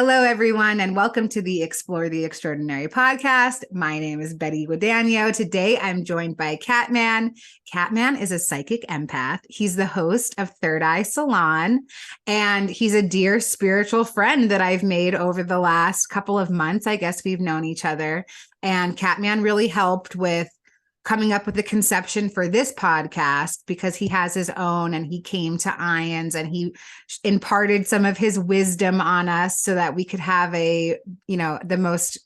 Hello, everyone, and welcome to the Explore the Extraordinary podcast. My name is Betty Guadagno. Today, I'm joined by Katman. Katman is a psychic empath. He's the host of Eye Salon, and he's a dear spiritual friend that I've made over the last couple of months. I guess we've known each other, and Katman really helped with coming up with the conception for this podcast because he has his own, and he came to IANDS and he imparted some of his wisdom on us so that we could have the most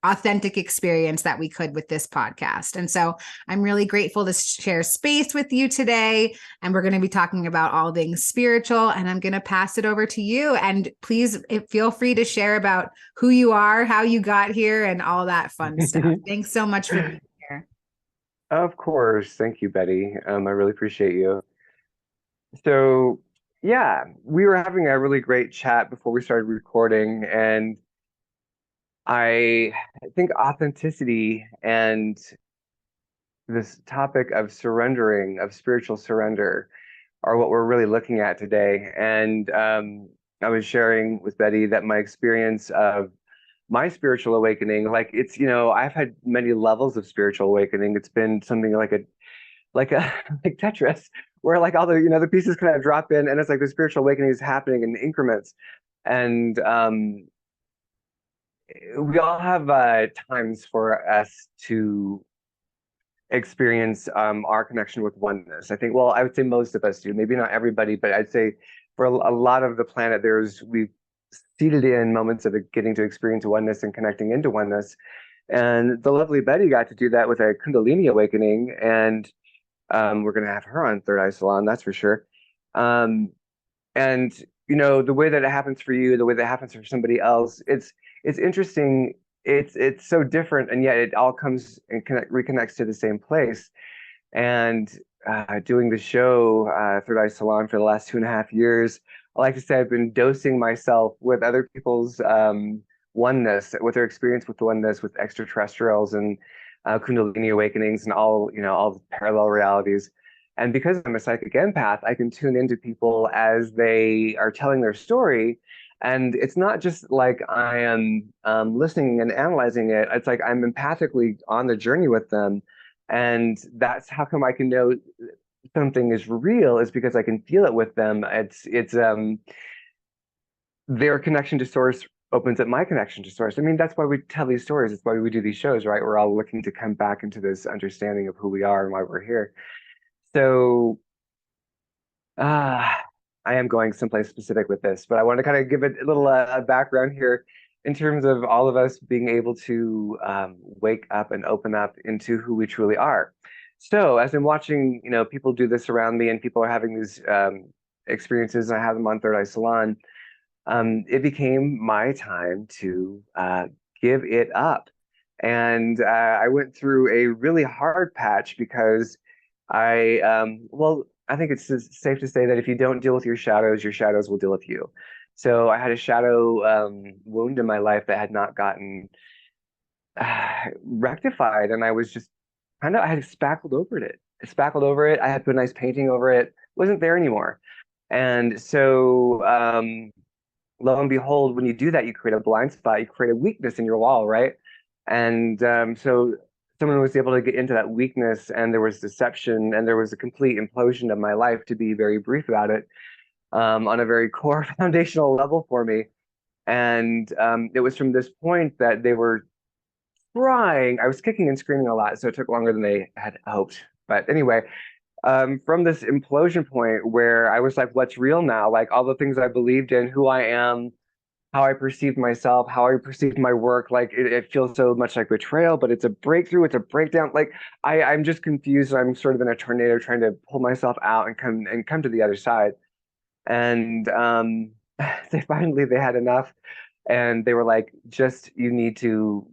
authentic experience that we could with this podcast. And so I'm really grateful to share space with you today. And we're going to be talking about all things spiritual, and I'm going to pass it over to you. And please feel free to share about who you are, how you got here, and all that fun stuff. Thanks so much for being here. Of course. Thank you, Betty. I really appreciate you. So, yeah, we were having a really great chat before we started recording, and I think authenticity and this topic of surrendering, of spiritual surrender, are what we're really looking at today. And I was sharing with Betty that my experience of my spiritual awakening, like I've had many levels of spiritual awakening. It's been something like like Tetris, where like all the pieces kind of drop in, and it's like the spiritual awakening is happening in increments. And we all have times for us to experience our connection with oneness. I think, well, I would say most of us do. Maybe not everybody, but I'd say for a lot of the planet, we've seated in moments of getting to experience oneness and connecting into oneness. And the lovely Betty got to do that with a Kundalini awakening. And we're going to have her on Eye Salon, that's for sure. And, the way that it happens for you, the way that it happens for somebody else, it's interesting. It's so different, and yet it all comes and reconnects to the same place. And doing the show Eye Salon for the last 2.5 years, I like to say I've been dosing myself with other people's oneness, with their experience with oneness, with extraterrestrials and Kundalini awakenings, and all the parallel realities. And because I'm a psychic empath, I can tune into people as they are telling their story. And it's not just like I am listening and analyzing it. It's like I'm empathically on the journey with them. And that's how come I can know something is real, is because I can feel it with them. It's their connection to source opens up my connection to source. I mean, that's why we tell these stories. It's why we do these shows, right? We're all looking to come back into this understanding of who we are and why we're here. So I am going someplace specific with this, but I want to kind of give it a little background here in terms of all of us being able to wake up and open up into who we truly are. So as I'm watching, people do this around me, and people are having these experiences, and I have them on Eye Salon, it became my time to give it up. And I went through a really hard patch because I think it's safe to say that if you don't deal with your shadows will deal with you. So I had a shadow wound in my life that had not gotten rectified, and I was just I had spackled over it. I had put a nice painting over it. It wasn't there anymore. And so lo and behold, when you do that, you create a blind spot, you create a weakness in your wall, right? And so someone was able to get into that weakness, and there was deception, and there was a complete implosion of my life, to be very brief about it, on a very core foundational level for me. And it was from this point that they were trying. I was kicking and screaming a lot, so it took longer than they had hoped. But anyway, from this implosion point where I was like, what's real now? Like all the things I believed in, who I am, how I perceived myself, how I perceived my work, like it feels so much like betrayal, but it's a breakthrough, it's a breakdown. Like I'm just confused. I'm sort of in a tornado trying to pull myself out and come to the other side. And they had enough, and they were like, you need to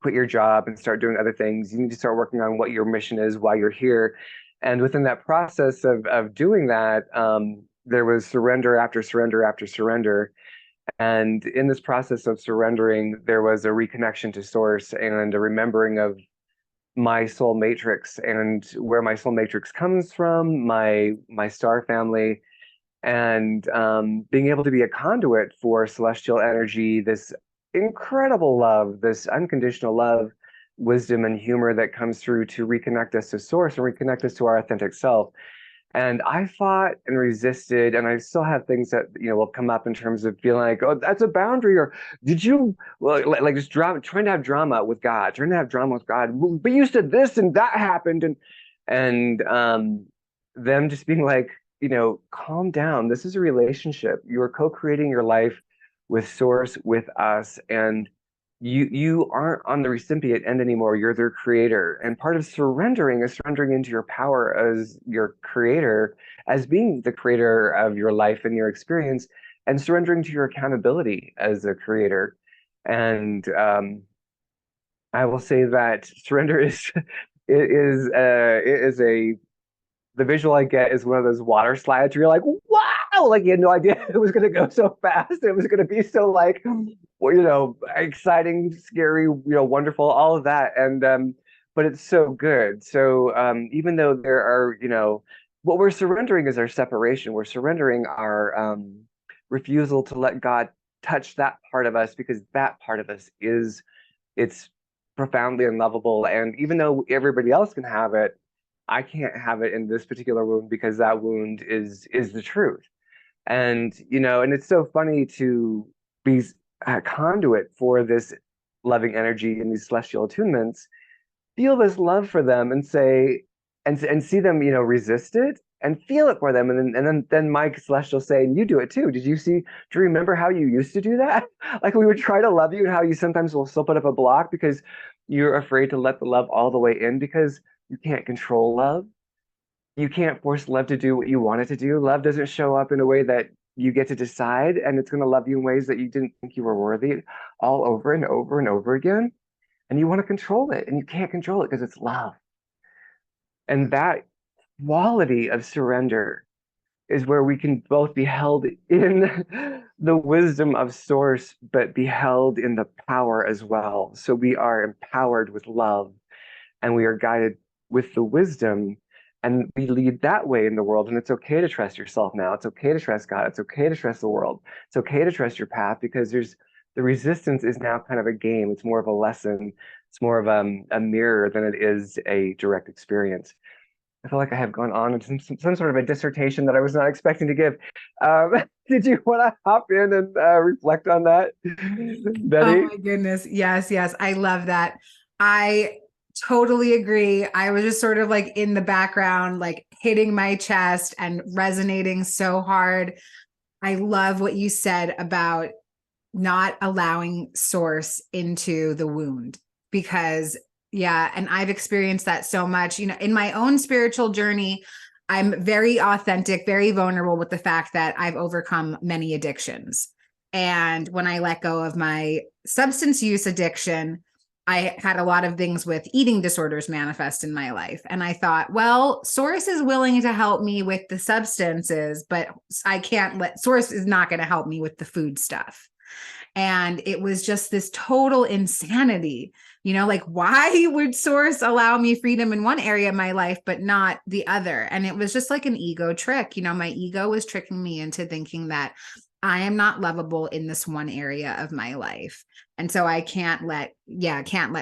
quit your job and start doing other things. You need to start working on what your mission is while you're here. And within that process of doing that, there was surrender after surrender after surrender. And in this process of surrendering, there was a reconnection to source and a remembering of my soul matrix and where my soul matrix comes from, my star family, and being able to be a conduit for celestial energy, this incredible love, this unconditional love, wisdom, and humor that comes through to reconnect us to source and reconnect us to our authentic self. And I fought and resisted, and I still have things that will come up in terms of feeling like, oh, that's a boundary, or did you like just drama, trying to have drama with God, trying to have drama with God, but you said this and that happened, and them just being like, calm down. This is a relationship. You are co-creating your life with Source, with us, and you aren't on the recipient end anymore. You're their creator. And part of surrendering is surrendering into your power as your creator, as being the creator of your life and your experience, and surrendering to your accountability as a creator. And I will say that surrender is it is a the visual I get is one of those water slides where you're like, wow, like you had no idea it was going to go so fast. It was going to be so like, well, exciting, scary, wonderful, all of that. And but it's so good. So even though there are, what we're surrendering is our separation. We're surrendering our refusal to let God touch that part of us, because that part of us it's profoundly unlovable. And even though everybody else can have it, I can't have it in this particular wound, because that wound is the truth. And it's so funny to be a conduit for this loving energy and these celestial attunements, feel this love for them and say, and see them, resist it and feel it for them. And then Mike Celestial say, and you do it too. Do you remember how you used to do that? Like we would try to love you, and how you sometimes will still put up a block because you're afraid to let the love all the way in, because you can't control love. You can't force love to do what you want it to do. Love doesn't show up in a way that you get to decide, and it's going to love you in ways that you didn't think you were worthy, all over and over and over again. And you want to control it, and you can't control it because it's love. And that quality of surrender is where we can both be held in the wisdom of Source, but be held in the power as well. So we are empowered with love, and we are guided with the wisdom, and we lead that way in the world. And it's okay to trust yourself now. It's okay to trust God. It's okay to trust the world. It's okay to trust your path, because the resistance is now kind of a game. It's more of a lesson. It's more of a mirror than it is a direct experience. I feel like I have gone on into some sort of a dissertation that I was not expecting to give. Did you want to hop in and reflect on that, Oh Betty? my goodness. Yes, yes. I love that. I totally agree. I was just sort of like in the background, like hitting my chest and resonating so hard. I love what you said about not allowing Source into the wound, because yeah, and I've experienced that so much, in my own spiritual journey. I'm very authentic, very vulnerable with the fact that I've overcome many addictions. And when I let go of my substance use addiction, I had a lot of things with eating disorders manifest in my life. And I thought, well, Source is willing to help me with the substances, but Source is not going to help me with the food stuff. And it was just this total insanity, like, why would Source allow me freedom in one area of my life, but not the other? And it was just like an ego trick. My ego was tricking me into thinking that I am not lovable in this one area of my life. And so I can't let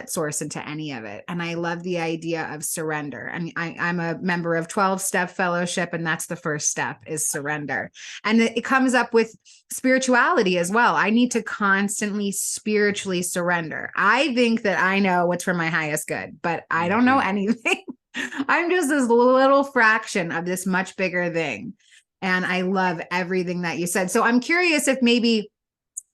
Source into any of it. And I love the idea of surrender. I mean, I'm a member of 12-step fellowship, and that's the first step, is surrender. And it comes up with spirituality as well. I need to constantly spiritually surrender. I think that I know what's for my highest good, but I don't know anything. I'm just this little fraction of this much bigger thing. And I love everything that you said. So I'm curious if maybe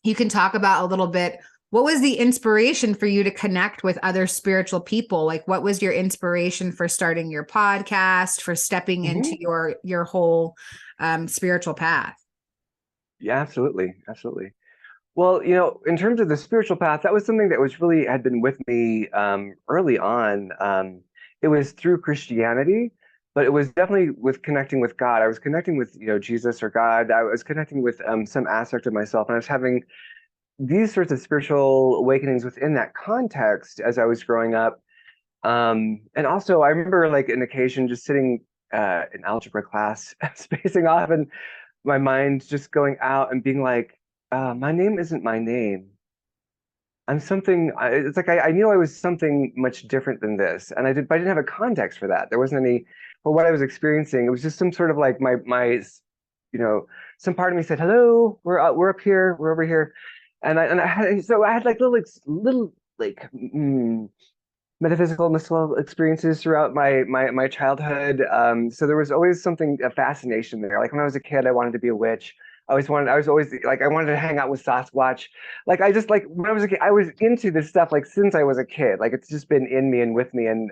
you can talk about a little bit, what was the inspiration for you to connect with other spiritual people? Like, what was your inspiration for starting your podcast, for stepping into your whole spiritual path? Yeah, absolutely. Absolutely. Well, in terms of the spiritual path, that was something that had been with me early on. It was through Christianity, but it was definitely with connecting with God. I was connecting with, Jesus or God. I was connecting with some aspect of myself, and I was having these sorts of spiritual awakenings within that context as I was growing up. And also, I remember like an occasion just sitting in algebra class, spacing off, and my mind just going out and being like, my name isn't my name. I'm something. It's like I knew I was something much different than this, and but I didn't have a context for that. There wasn't any for what I was experiencing. It was just some sort of like you know, some part of me said, "Hello, we're up here, we're over here," and I had like little like metaphysical, mystical experiences throughout my childhood. So there was always something a fascination there. Like when I was a kid, I wanted to be a witch. I was always like I wanted to hang out with Sasquatch. Like I just like when I was a kid, I was into this stuff like since I was a kid. Like it's just been in me and with me and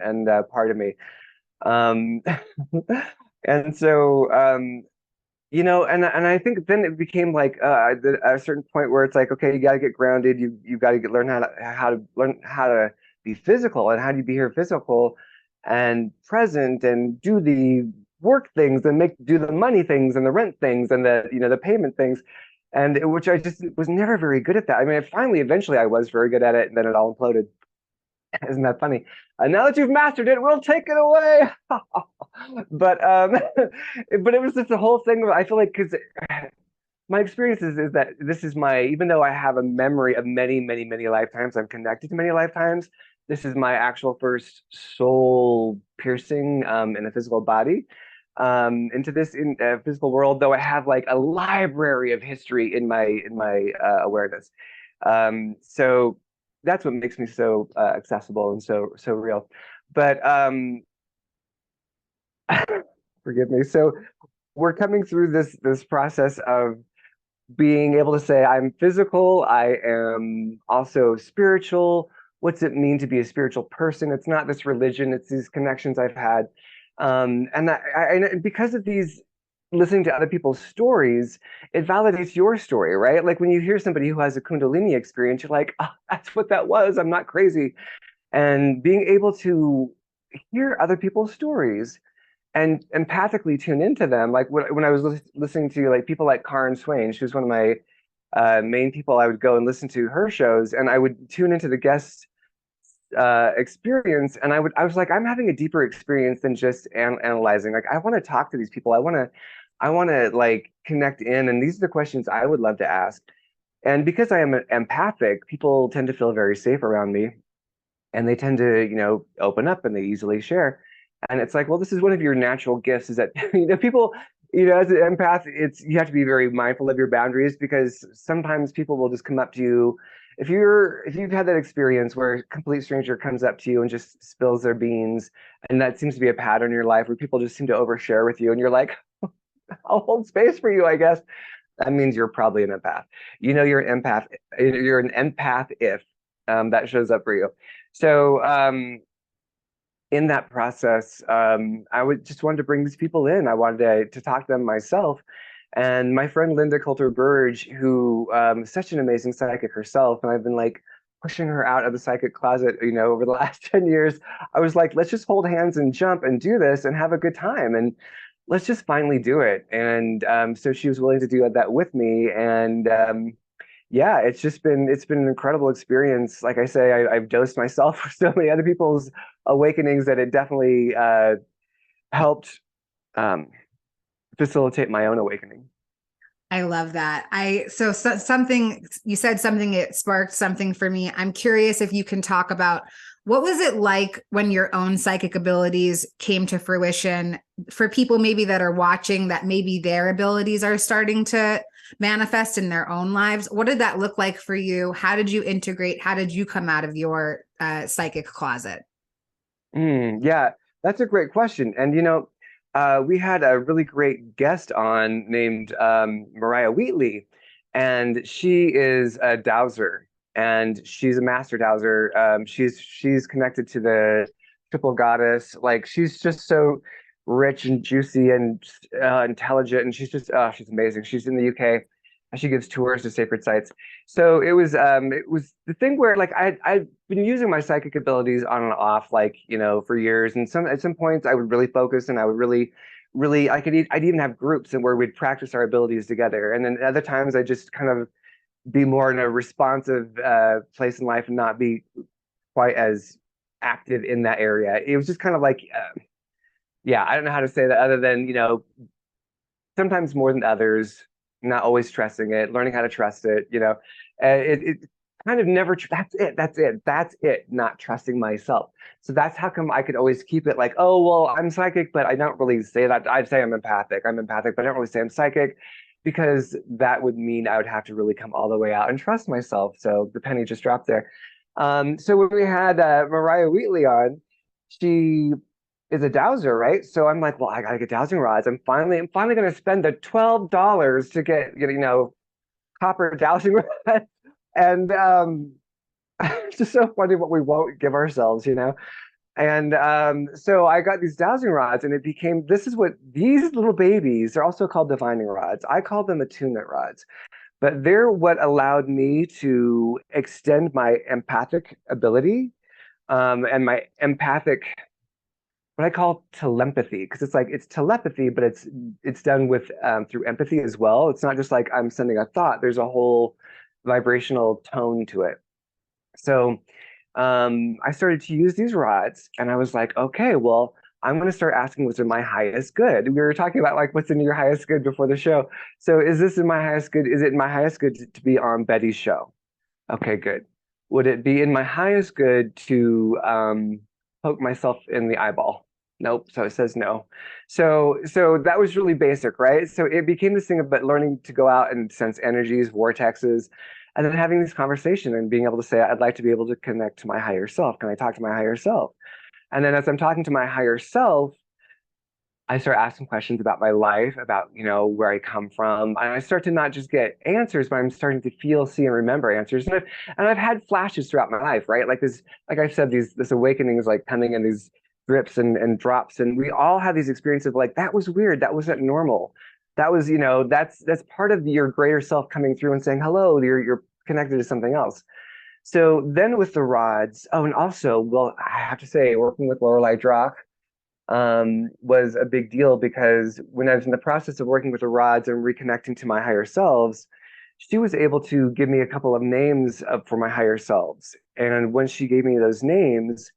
part of me. Um, and so and I think then it became like at a certain point where it's like, okay, you got to get grounded. You got to learn how to learn how to be physical, and how do you be here physical and present and do the work things and do the money things and the rent things and the payment things, which I just was never very good at that. I mean, eventually I was very good at it, and then it all imploded. Isn't that funny? Now that you've mastered it, we'll take it away. But but it was just the whole thing. I feel like because my experience is that this is even though I have a memory of many, many, many lifetimes, I'm connected to many lifetimes. This is my actual first soul piercing in a physical body into this physical world. Though I have like a library of history in my awareness. So that's what makes me so accessible and so real. But forgive me. So we're coming through this process of being able to say I'm physical, I am also spiritual. What's it mean to be a spiritual person? It's not this religion, it's these connections I've had. And because of these listening to other people's stories, it validates your story, right? Like when you hear somebody who has a Kundalini experience, you're like, oh, that's what that was. I'm not crazy. And being able to hear other people's stories and empathically tune into them. Like when I was listening to like people like Karen Swain, she was one of my main people. I would go and listen to her shows, and I would tune into the guest experience, and I was like, I'm having a deeper experience than just analyzing. Like I want to talk to these people. I want to like connect in, and these are the questions I would love to ask. And because I am empathic, people tend to feel very safe around me, and they tend to open up and they easily share. And it's like, well, this is one of your natural gifts, is that people, as an empath, you have to be very mindful of your boundaries, because sometimes people will just come up to you. If you've had that experience where a complete stranger comes up to you and just spills their beans, and that seems to be a pattern in your life where people just seem to overshare with you, and you're like, I'll hold space for you, I guess. That means you're probably an empath. You're an empath. You're an empath if that shows up for you. So in that process, I would just wanted to bring these people in. I wanted to talk to them myself. And my friend Linda Coulter Burge, who is such an amazing psychic herself, and I've been like pushing her out of the psychic closet, over the last 10 years. I was like, let's just hold hands and jump and do this and have a good time. And let's just finally do it. And so she was willing to do that with me. And yeah, it's been an incredible experience. Like I say, I've dosed myself with so many other people's awakenings that it definitely helped um, facilitate my own awakening. I love that. Something you said, something, it sparked something for me. I'm curious if you can talk about what was it like when your own psychic abilities came to fruition for people maybe that are watching, that maybe their abilities are starting to manifest in their own lives. What did that look like for you? How did you integrate? How did you come out of your psychic closet? Yeah, that's a great question. And we had a really great guest on named Mariah Wheatley, and she is a dowser, and she's a master dowser. She's connected to the triple goddess. Like she's just so rich and juicy and intelligent, and she's amazing. She's in the UK. She gives tours to sacred sites. So it was the thing where like I've been using my psychic abilities on and off, like for years, and at some points I would really focus, and I would really I'd even have groups and where we'd practice our abilities together, and then other times I just kind of be more in a responsive place in life and not be quite as active in that area. It was just kind of like yeah, I don't know how to say that other than sometimes more than others, not always trusting it, learning how to trust it, it kind of never, that's it, not trusting myself. So that's how come I could always keep it like, oh, well, I'm psychic, but I don't really say that. I'd say I'm empathic, but I don't really say I'm psychic because that would mean I would have to really come all the way out and trust myself. So the penny just dropped there. So when we had Mariah Wheatley on, she is a dowser, right? So I'm like, well, I gotta get dowsing rods. I'm finally going to spend the $12 to get, copper dowsing rods. And it's just so funny what we won't give ourselves, And so I got these dowsing rods, and it became, this is what these little babies, they're also called divining rods. I call them attunement rods, but they're what allowed me to extend my empathic ability, and my empathic, what I call telepathy, because it's telepathy, but it's done with through empathy as well. It's not just like I'm sending a thought. There's a whole vibrational tone to it. So I started to use these rods, and I was like, okay, well, I'm going to start asking what's in my highest good. We were talking about like what's in your highest good before the show. So is this in my highest good? Is it in my highest good to be on Betty's show? Okay, good. Would it be in my highest good to poke myself in the eyeball? Nope. So it says no. So that was really basic, right? So it became this thing about learning to go out and sense energies, vortexes, and then having this conversation and being able to say, I'd like to be able to connect to my higher self. Can I talk to my higher self? And then as I'm talking to my higher self, I start asking questions about my life, about, where I come from. And I start to not just get answers, but I'm starting to feel, see, and remember answers. And I've had flashes throughout my life, right? Like this, like I said, this awakening is like coming in these drips and drops. And we all have these experiences of like, that was weird. That wasn't normal. That was, that's part of your greater self coming through and saying, hello, you're connected to something else. So then with the rods, oh, and also, well, I have to say, working with Lorelei Drock, was a big deal because when I was in the process of working with the rods and reconnecting to my higher selves, she was able to give me a couple of names for my higher selves. And when she gave me those names,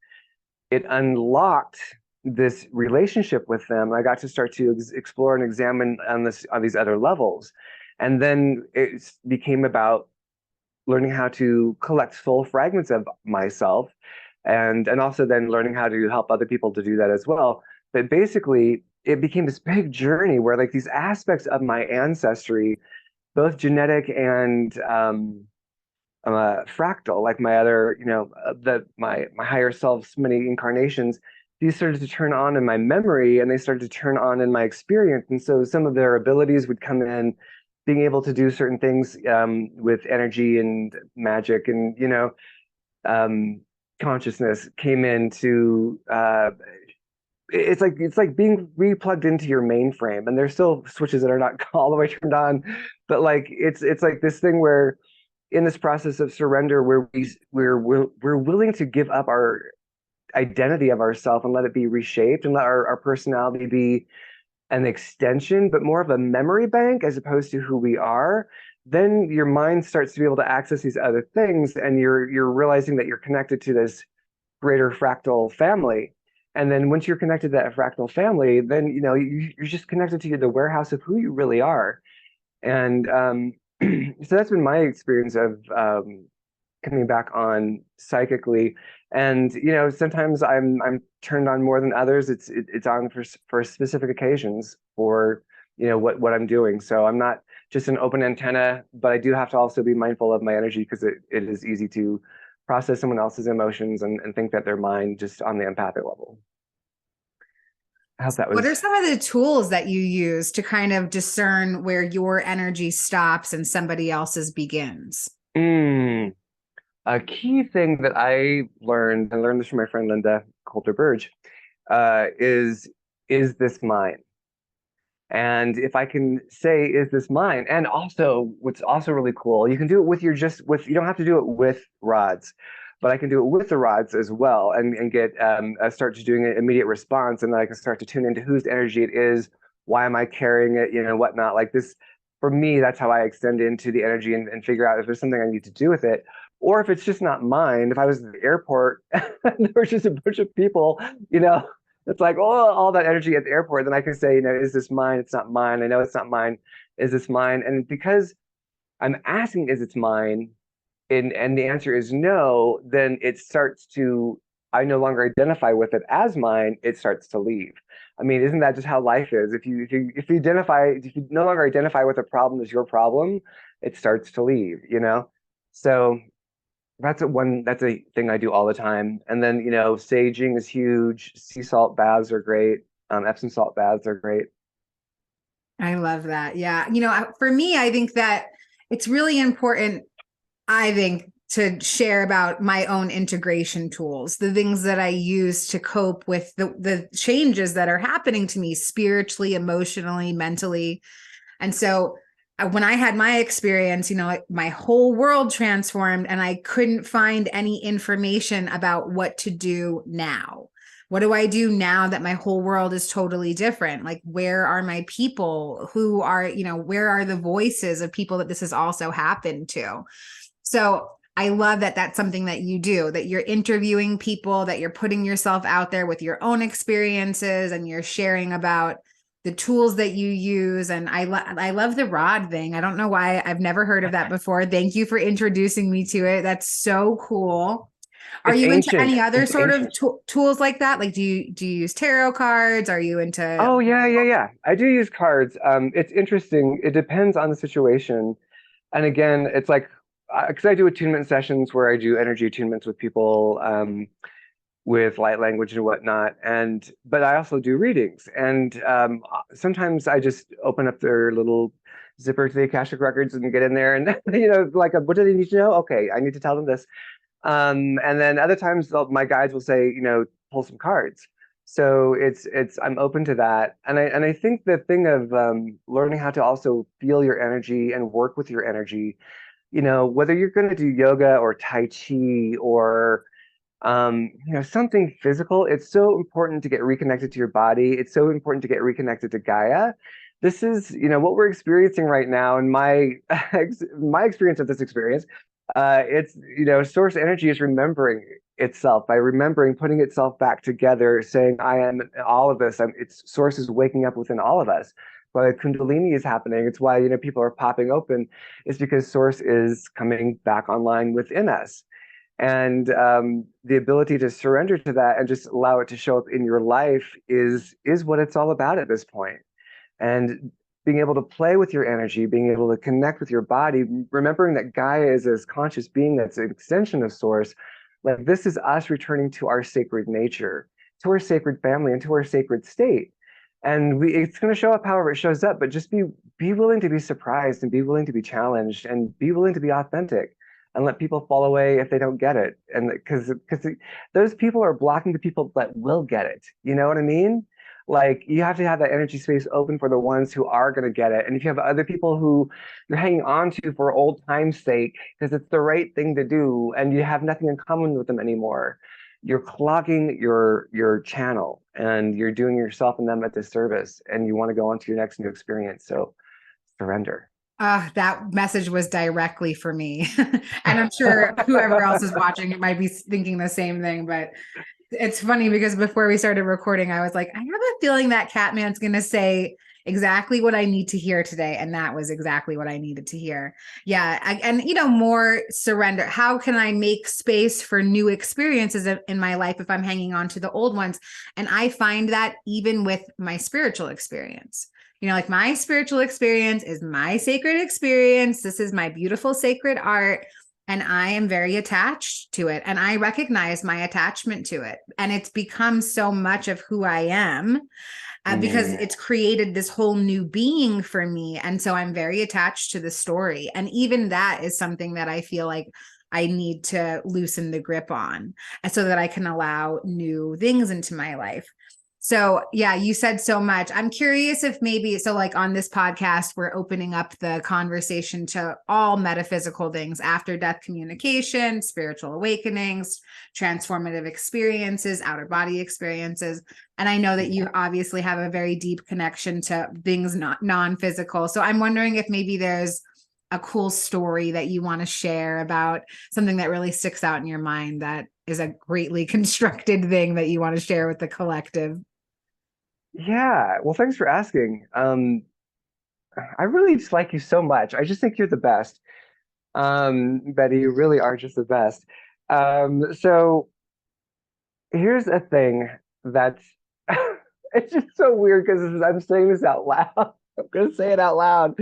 it unlocked this relationship with them. I got to start to explore and examine on these other levels. And then it became about learning how to collect soul fragments of myself, and also then learning how to help other people to do that as well. But basically, it became this big journey where like these aspects of my ancestry, both genetic and fractal, like my other, my higher self's many incarnations, these started to turn on in my memory, and they started to turn on in my experience. And so some of their abilities would come in, being able to do certain things with energy and magic, and consciousness came into it's like being replugged into your mainframe, and there's still switches that are not all the way turned on, but like it's like this thing where in this process of surrender where we're willing to give up our identity of ourself and let it be reshaped, and let our personality be an extension, but more of a memory bank as opposed to who we are. Then your mind starts to be able to access these other things, and you're realizing that you're connected to this greater fractal family. And then once you're connected to that fractal family, then you're just connected to the warehouse of who you really are. And so that's been my experience of coming back on psychically. And sometimes I'm turned on more than others. It's on for specific occasions for what I'm doing. So I'm not just an open antenna, but I do have to also be mindful of my energy, because it is easy to process someone else's emotions and think that they're mine just on the empathic level. I hope that was. What are some of the tools that you use to kind of discern where your energy stops and somebody else's begins? A key thing that I learned this from my friend Linda Coulter-Burge, is this mine? And if I can say, is this mine? And also, what's also really cool, you can do it with you don't have to do it with rods, but I can do it with the rods as well, and get start to doing an immediate response, and then I can start to tune into whose energy it is, why am I carrying it, whatnot. Like this, for me, that's how I extend into the energy and figure out if there's something I need to do with it. Or if it's just not mine, if I was at the airport and there was just a bunch of people, It's like, oh, all that energy at the airport. Then I can say, is this mine? It's not mine. I know it's not mine. Is this mine? And because I'm asking, is it's mine? And the answer is no, then it starts to, I no longer identify with it as mine, it starts to leave. I mean, isn't that just how life is? If you no longer identify with a problem as your problem, it starts to leave. So that's a thing I do all the time. And then, saging is huge. Sea salt baths are great. Epsom salt baths are great. I love that. Yeah. For me, I think that it's really important, I think, to share about my own integration tools, the things that I use to cope with the changes that are happening to me spiritually, emotionally, mentally. And so when I had my experience, my whole world transformed and I couldn't find any information about what to do now. What do I do now that my whole world is totally different? Like, where are my people? Who are, where are the voices of people that this has also happened to? So I love that that's something that you do, that you're interviewing people, that you're putting yourself out there with your own experiences and you're sharing about the tools that you use. And I love the rod thing. I don't know why I've never heard of that before. Thank you for introducing me to it. That's so cool. Are It's you into ancient. any other It's sort of ancient. tools like that? Like, do you use tarot cards? Are you into? Oh, yeah, yeah, yeah. I do use cards. It's interesting. It depends on the situation. And again, it's like, because I do attunement sessions where I do energy attunements with people, with light language and whatnot. But I also do readings. And sometimes I just open up their little zipper to the Akashic records and get in there and, like, what do they need to know? Okay, I need to tell them this. And then other times my guides will say, pull some cards. So I'm open to that. And I think the thing of learning how to also feel your energy and work with your energy, whether you're going to do yoga or Tai Chi or something physical, it's so important to get reconnected to your body. It's so important to get reconnected to Gaia. This is, what we're experiencing right now. And my my experience of this experience, it's, source energy is remembering itself by remembering, putting itself back together, saying, I am all of this. Its source is waking up within all of us. Why Kundalini is happening. It's why, people are popping open. It's because source is coming back online within us. And the ability to surrender to that and just allow it to show up in your life is what it's all about at this point. And being able to play with your energy, being able to connect with your body, remembering that Gaia is this conscious being that's an extension of source. Like, this is us returning to our sacred nature, to our sacred family, and to our sacred state. And it's going to show up however it shows up, but just be willing to be surprised and be willing to be challenged and be willing to be authentic and let people fall away if they don't get it. And because those people are blocking the people that will get it. You know what I mean? Like, you have to have that energy space open for the ones who are going to get it. And if you have other people who you're hanging on to for old time's sake, because it's the right thing to do, and you have nothing in common with them anymore, you're clogging your channel and you're doing yourself and them a disservice. And you want to go on to your next new experience. So surrender. That message was directly for me. And I'm sure whoever else is watching it might be thinking the same thing, but it's funny because before we started recording, I was like, I have a feeling that Katman's going to say exactly what I need to hear today. And that was exactly what I needed to hear. Yeah. More surrender. How can I make space for new experiences in my life if I'm hanging on to the old ones? And I find that even with my spiritual experience. Like, my spiritual experience is my sacred experience. This is my beautiful sacred art. And I am very attached to it. And I recognize my attachment to it. And it's become so much of who I am because it's created this whole new being for me. And so I'm very attached to the story. And even that is something that I feel like I need to loosen the grip on so that I can allow new things into my life. So yeah, you said so much. I'm curious if maybe, so like on this podcast, we're opening up the conversation to all metaphysical things, after death communication, spiritual awakenings, transformative experiences, outer body experiences. And I know that you obviously have a very deep connection to things not non-physical. So I'm wondering if maybe there's a cool story that you want to share about something that really sticks out in your mind that is a greatly constructed thing that you want to share with the collective. Yeah, well, thanks for asking. I really just like you so much. I just think you're the best. Betty, you really are just the best. So here's a thing that's it's just so weird because I'm saying this out loud. I'm gonna say it out loud.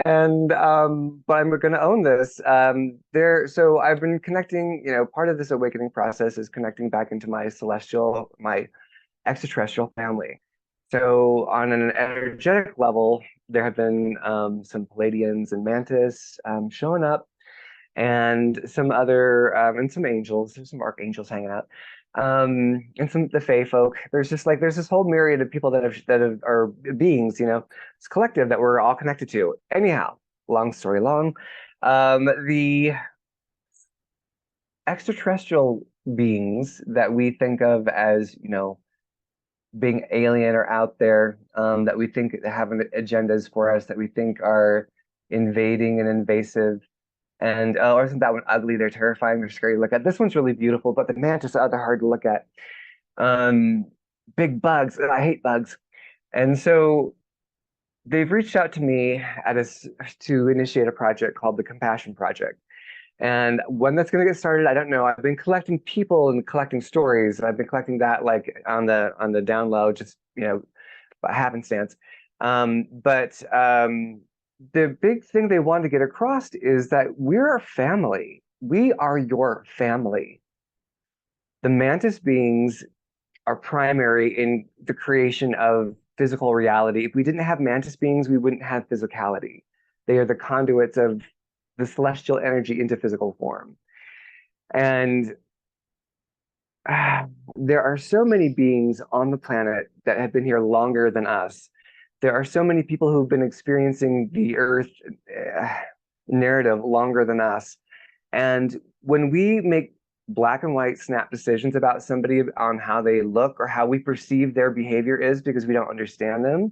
And but I'm gonna own this. So I've been connecting, part of this awakening process is connecting back into my extraterrestrial family. So on an energetic level, there have been some Palladians and Mantis showing up, and some other and some angels. There's some archangels hanging out, and some the Fae folk. There's this whole myriad of people that are beings. It's collective that we're all connected to. Anyhow, long story long, the extraterrestrial beings that we think of as being alien or out there, that we think have agendas for us, that we think are invading and invasive. And or isn't that one ugly? They're terrifying. They're scary to look at. This one's really beautiful, but the mantis are hard to look at. Um, Big bugs. I hate bugs. And so they've reached out to me to initiate a project called the Compassion Project. And when that's going to get started, I don't know. I've been collecting people and collecting stories. I've been collecting that like on the down low, just by happenstance. But the big thing they want to get across is that we're a family. We are your family. The mantis beings are primary in the creation of physical reality. If we didn't have mantis beings, we wouldn't have physicality. They are the conduits of the celestial energy into physical form. And there are so many beings on the planet that have been here longer than us. There are so many people who've been experiencing the Earth narrative longer than us. And when we make black and white snap decisions about somebody on how they look or how we perceive their behavior is because we don't understand them,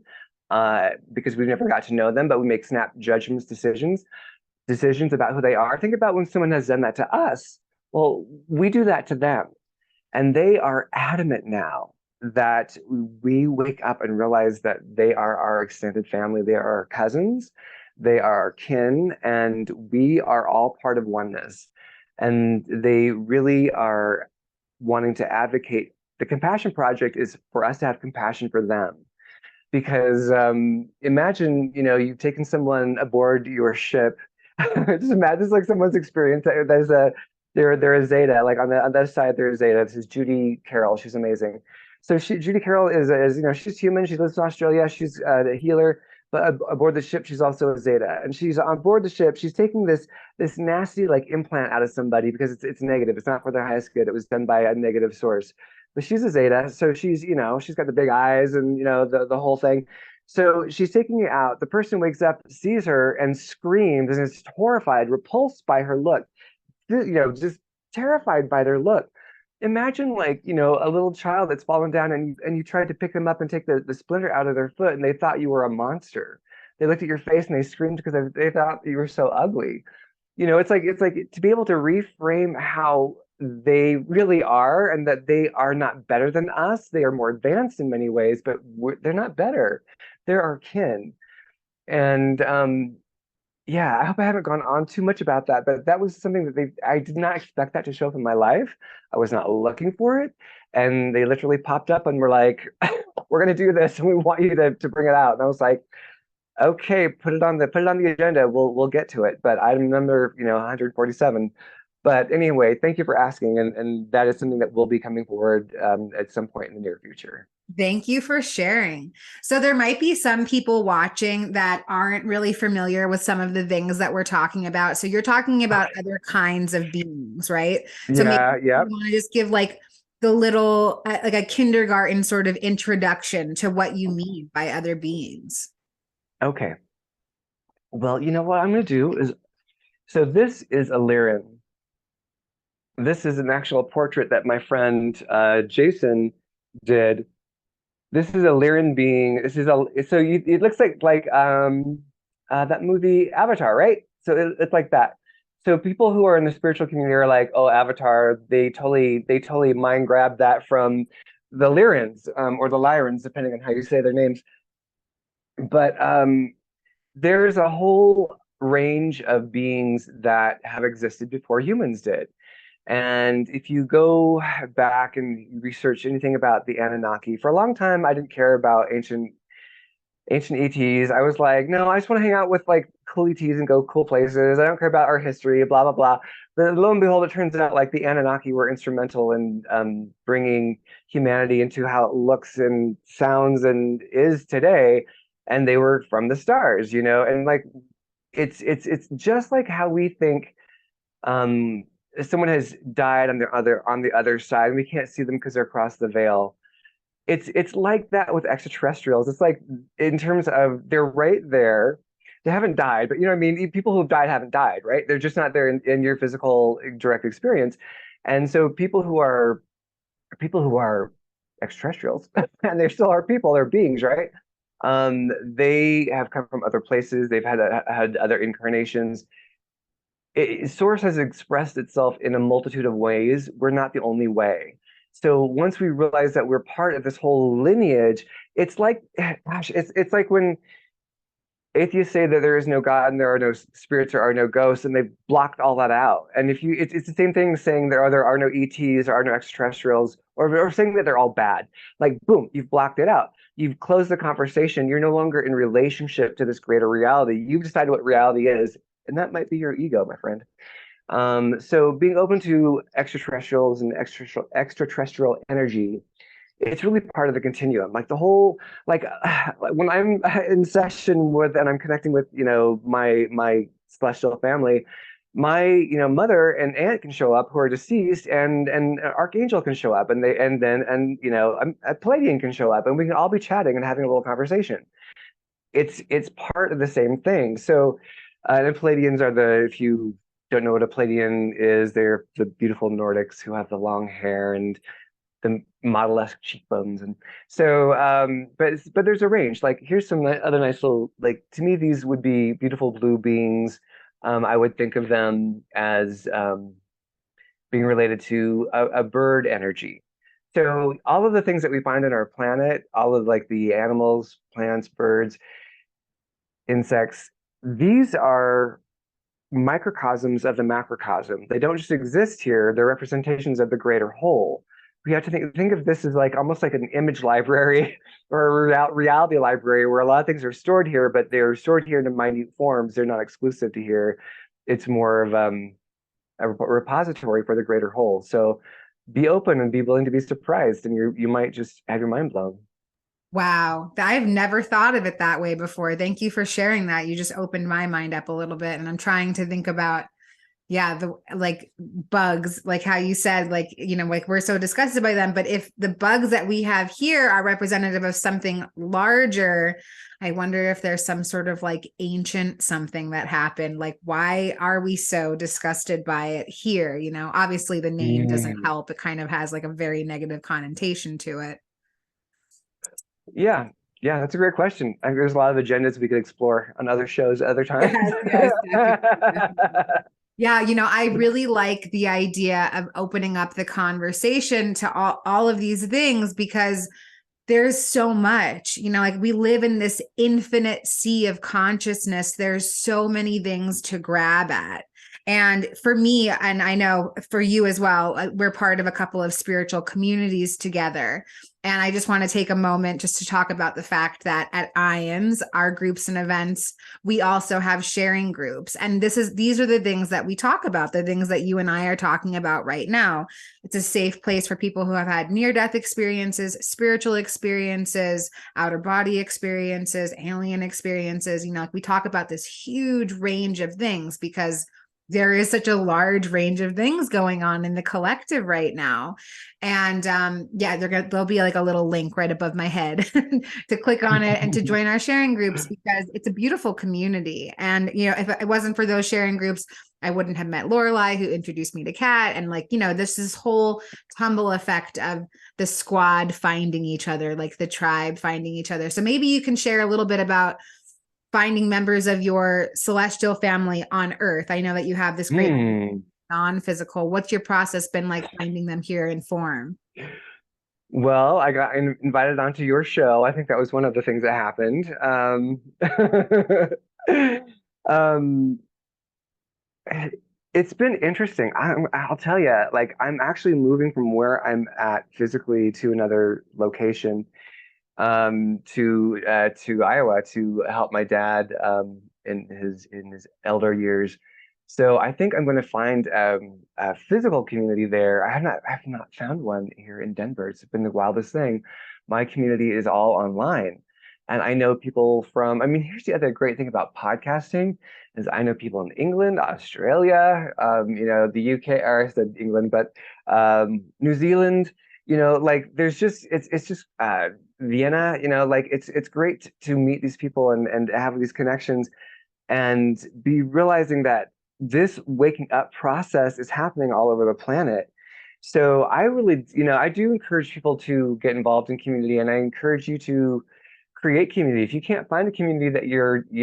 because we've never got to know them, but we make snap judgments, decisions about who they are. Think about when someone has done that to us. Well, we do that to them. And they are adamant now that we wake up and realize that they are our extended family. They are our cousins. They are our kin, and we are all part of oneness. And they really are wanting to advocate. The Compassion Project is for us to have compassion for them. Because imagine, you've taken someone aboard your ship. Just imagine it's like someone's experience. They're a Zeta. Like on the other side, there's Zeta. This is Judy Carroll. She's amazing. So Judy Carroll is she's human. She lives in Australia. She's a healer. But aboard the ship, she's also a Zeta. And she's on board the ship. She's taking this nasty like implant out of somebody because it's negative. It's not for their highest good. It was done by a negative source. But she's a Zeta, so she's got the big eyes and the whole thing. So she's taking it out. The person wakes up, sees her, and screams and is horrified, repulsed by her look, just terrified by their look. Imagine like, a little child that's fallen down and you tried to pick them up and take the splinter out of their foot and they thought you were a monster. They looked at your face and they screamed because they thought you were so ugly. It's like to be able to reframe how they really are and that they are not better than us. They are more advanced in many ways, but they're not better. They're our kin. And yeah, I hope I haven't gone on too much about that, but that was something that I did not expect that to show up in my life. I was not looking for it. And they literally popped up and were like, we're going to do this and we want you to bring it out. And I was like, okay, put it on the agenda. We'll get to it. But item number, 147. But anyway, thank you for asking. And that is something that will be coming forward at some point in the near future. Thank you for sharing. So there might be some people watching that aren't really familiar with some of the things that we're talking about. So you're talking about other kinds of beings, right? So maybe Yeah, you yeah. want to just give like the little, like a kindergarten sort of introduction to what you mean by other beings. Okay. Well, you know what I'm going to do is, so this is a Lyran. This is an actual portrait that my friend Jason did. This is a Lyran being. It looks like that movie Avatar, right? So it's like that. So people who are in the spiritual community are like, oh, Avatar, they totally mind grabbed that from the Lyrans, or the Lyrans, depending on how you say their names. But there's a whole range of beings that have existed before humans did. And if you go back and research anything about the Anunnaki, for a long time I didn't care about ancient ETs. I was like, no, I just want to hang out with like cool ETs and go cool places. I don't care about our history, blah blah blah. But lo and behold, it turns out like the Anunnaki were instrumental in bringing humanity into how it looks and sounds and is today. And they were from the stars, you know. And like, it's just like how we think. Someone has died on the other side, and we can't see them because they're across the veil. It's like that with extraterrestrials. It's like, in terms of, they're right there. They haven't died, but you know what I mean? People who've died haven't died, right? They're just not there in your physical direct experience. And so people who are extraterrestrials, and they still are people, they're beings, right? They have come from other places. They've had other incarnations. Source has expressed itself in a multitude of ways. We're not the only way. So once we realize that we're part of this whole lineage, it's like, gosh, it's like when atheists say that there is no God and there are no spirits, there are no ghosts, and they've blocked all that out. And if you, it's the same thing saying there are no ETs, there are no extraterrestrials, or saying that they're all bad. Like, boom, you've blocked it out. You've closed the conversation. You're no longer in relationship to this greater reality. You've decided what reality is, and that might be your ego, my friend. So being open to extraterrestrials and extraterrestrial energy, it's really part of the continuum. Like the whole, like when I'm in session with, and I'm connecting with, you know, my celestial family, my, you know, mother and aunt can show up who are deceased, and an archangel can show up, and you know, a Palladian can show up, and we can all be chatting and having a little conversation. It's part of the same thing. So, and Palladians are if you don't know what a Palladian is, they're the beautiful Nordics who have the long hair and the model-esque cheekbones. And so, but there's a range. Like, here's some other nice little, like, to me, these would be beautiful blue beings. I would think of them as being related to a bird energy. So all of the things that we find on our planet, all of like the animals, plants, birds, insects, these are microcosms of the macrocosm. They don't just exist here, they're representations of the greater whole. We have to think of this as like almost like an image library or a reality library, where a lot of things are stored here, but they're stored here in minute forms. They're not exclusive to here. It's more of a repository for the greater whole. So be open and be willing to be surprised, and you might just have your mind blown. Wow. I've never thought of it that way before. Thank you for sharing that. You just opened my mind up a little bit, and I'm trying to think about, yeah, the like bugs, like how you said, like, you know, like we're so disgusted by them, but if the bugs that we have here are representative of something larger, I wonder if there's some sort of like ancient something that happened. Like, why are we so disgusted by it here? You know, obviously the name doesn't help. It kind of has like a very negative connotation to it. Yeah, that's a great question. I think there's a lot of agendas we could explore on other shows at other times. Yes, definitely. Yeah, you know, I really like the idea of opening up the conversation to all of these things, because there's so much, you know, like we live in this infinite sea of consciousness. There's so many things to grab at. And for me, and I know for you as well, we're part of a couple of spiritual communities together. And I just want to take a moment just to talk about the fact that at IANDS, our groups and events, we also have sharing groups. And these are the things that we talk about, the things that you and I are talking about right now. It's a safe place for people who have had near-death experiences, spiritual experiences, outer body experiences, alien experiences. You know, like we talk about this huge range of things, because there is such a large range of things going on in the collective right now. And yeah, there'll be like a little link right above my head to click on it and to join our sharing groups, because it's a beautiful community. And, you know, if it wasn't for those sharing groups, I wouldn't have met Lorelai, who introduced me to Kat. And like, you know, this whole tumble effect of the squad finding each other, like the tribe finding each other. So maybe you can share a little bit about finding members of your celestial family on Earth. I know that you have this great non-physical. What's your process been like finding them here in form? Well, I got invited onto your show. I think that was one of the things that happened. Um, it's been interesting. I'll tell you, like I'm actually moving from where I'm at physically to another location, to Iowa to help my dad in his elder years. So I think I'm going to find a physical community there. I have not found one here in Denver. It's been the wildest thing. My community is all online. And I know people from, I mean, here's the other great thing about podcasting is I know people in England, Australia, the UK, or I said England, but New Zealand, like there's just it's just Vienna, like it's great to meet these people and have these connections and be realizing that this waking up process is happening all over the planet. So I really, I do encourage people to get involved in community, and I encourage you to create community. If you can't find a community that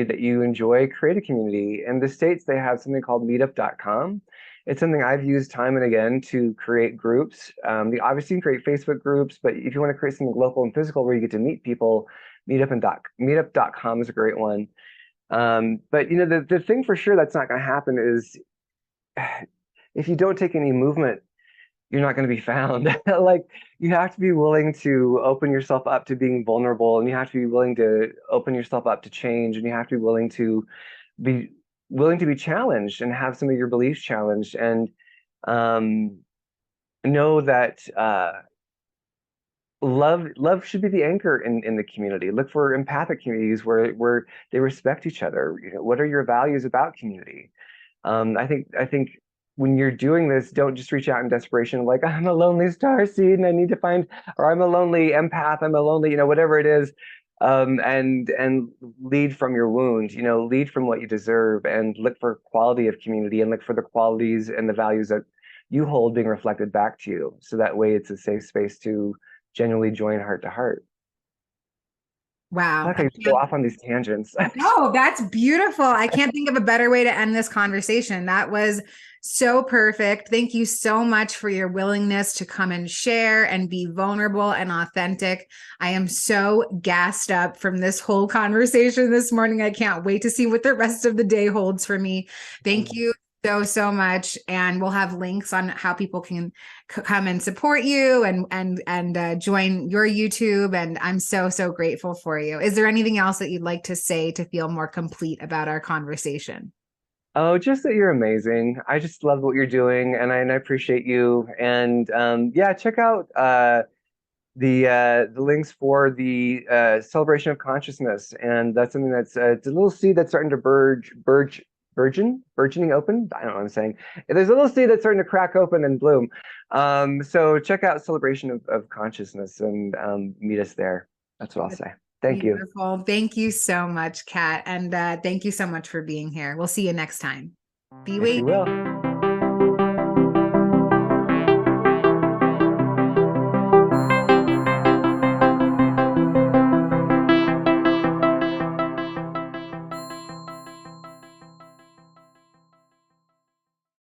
that you enjoy, create a community. In the States, they have something called meetup.com. It's something I've used time and again to create groups. They obviously can create Facebook groups, but if you want to create something local and physical where you get to meet people, meetup.com is a great one. But the thing for sure that's not going to happen is if you don't take any movement, you're not going to be found. Like you have to be willing to open yourself up to being vulnerable, and you have to be willing to open yourself up to change, and you have to be be willing to be challenged and have some of your beliefs challenged, and um, know that love should be the anchor in the community. Look for empathic communities where they respect each other. What are your values about community? I think when you're doing this, don't just reach out in desperation, like I'm a lonely starseed and I need to find, or I'm a lonely empath, I'm a lonely, whatever it is, and lead from your wound. Lead from what you deserve, and look for quality of community, and look for the qualities and the values that you hold being reflected back to you. So that way, it's a safe space to genuinely join heart to heart. I Wow. like I just go off on these tangents. No, that's beautiful. I can't think of a better way to end this conversation. That was so perfect. Thank you so much for your willingness to come and share and be vulnerable and authentic. I am so gassed up from this whole conversation this morning. I can't wait to see what the rest of the day holds for me. Thank you so much, and we'll have links on how people can come and support you and join your YouTube, and I'm so grateful for you. Is there anything else that you'd like to say to feel more complete about our conversation? Oh, just that you're amazing. I just love what you're doing, and I appreciate you. And yeah, check out the links for the celebration of consciousness, and that's something that's it's a little seed that's starting to burgeoning open. I don't know what I'm saying. There's a little seed that's starting to crack open and bloom. So check out celebration of consciousness and meet us there. That's what I'll say. Thank you. Beautiful. Thank you so much, Kat. And thank you so much for being here. We'll see you next time. Be Yes, you waiting. will.